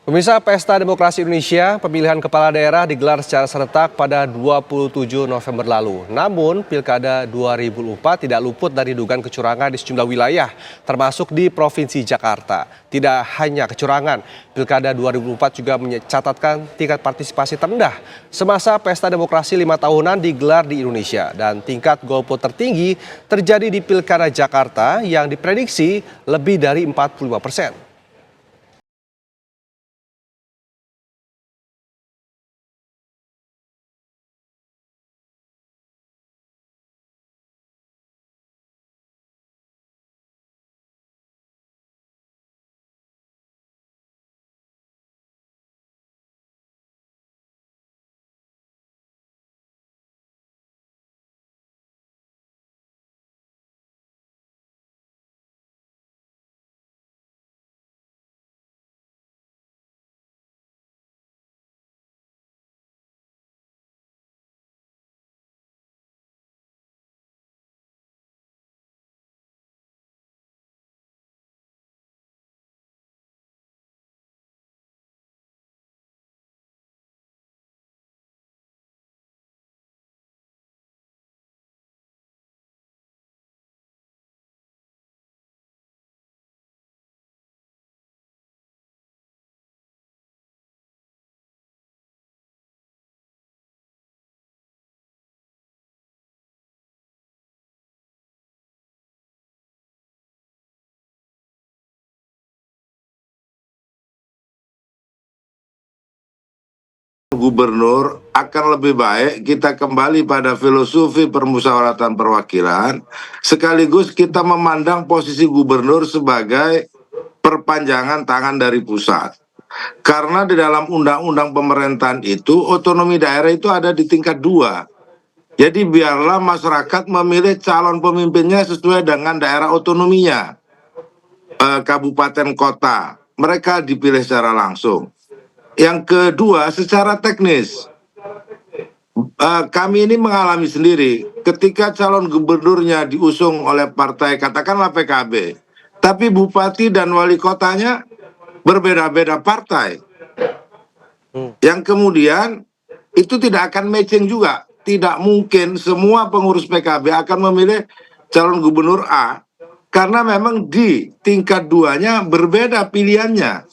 Pemirsa Pesta Demokrasi Indonesia, pemilihan kepala daerah digelar secara serentak pada 27 November lalu. Namun, Pilkada 2004 tidak luput dari dugaan kecurangan di sejumlah wilayah, termasuk di Provinsi Jakarta. Tidak hanya kecurangan, Pilkada 2004 juga mencatatkan tingkat partisipasi terendah semasa Pesta Demokrasi 5 tahunan digelar di Indonesia. Dan tingkat golput tertinggi terjadi di Pilkada Jakarta yang diprediksi lebih dari 45%. Gubernur akan lebih baik kita kembali pada filosofi permusyawaratan perwakilan, sekaligus kita memandang posisi gubernur sebagai perpanjangan tangan dari pusat. Karena di dalam undang-undang pemerintahan itu, otonomi daerah itu ada di tingkat 2. Jadi biarlah masyarakat memilih calon pemimpinnya sesuai dengan daerah otonominya. Kabupaten kota, mereka dipilih secara langsung. Yang kedua, secara teknis, kami ini mengalami sendiri ketika calon gubernurnya diusung oleh partai, katakanlah PKB, tapi bupati dan wali kotanya berbeda-beda partai. Yang kemudian itu tidak akan matching juga. Tidak mungkin semua pengurus PKB akan memilih calon gubernur A, karena memang di tingkat 2-nya berbeda pilihannya.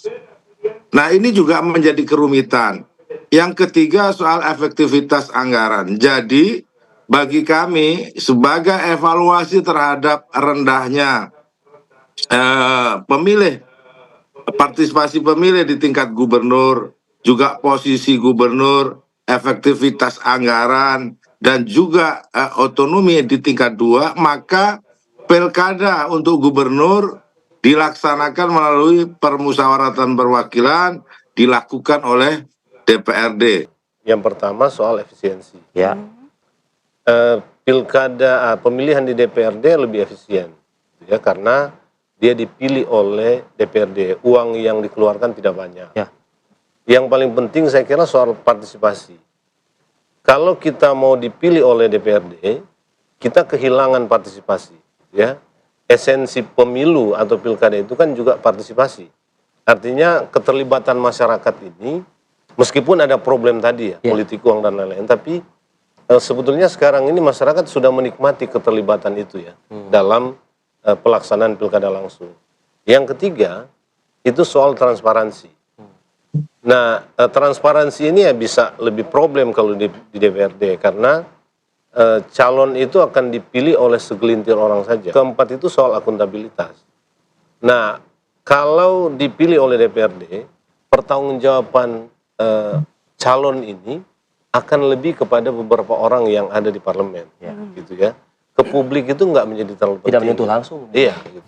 Nah, ini juga menjadi kerumitan. Yang ketiga, soal efektivitas anggaran. Jadi, bagi kami sebagai evaluasi terhadap rendahnya partisipasi pemilih di tingkat gubernur, juga posisi gubernur, efektivitas anggaran, dan juga otonomi di tingkat 2, maka pilkada untuk gubernur dilaksanakan melalui permusyawaratan perwakilan dilakukan oleh DPRD. Yang pertama soal efisiensi. Ya. Pemilihan di DPRD lebih efisien, ya, karena dia dipilih oleh DPRD, uang yang dikeluarkan tidak banyak. Ya. Yang paling penting saya kira soal partisipasi. Kalau kita mau dipilih oleh DPRD, kita kehilangan partisipasi, ya. Esensi pemilu atau pilkada itu kan juga partisipasi. Artinya keterlibatan masyarakat ini, meskipun ada problem tadi ya, politik uang dan lain-lain, tapi sebetulnya sekarang ini masyarakat sudah menikmati keterlibatan itu ya, dalam pelaksanaan pilkada langsung. Yang ketiga, itu soal transparansi. Nah, transparansi ini ya bisa lebih problem kalau di DPRD, karena calon itu akan dipilih oleh segelintir orang saja. Keempat itu soal akuntabilitas. Nah, kalau dipilih oleh DPRD, pertanggungjawaban calon ini akan lebih kepada beberapa orang yang ada di parlemen, gitu ya. Ke publik itu nggak menjadi terlalu penting. Tidak menyentuh langsung. Iya, gitu.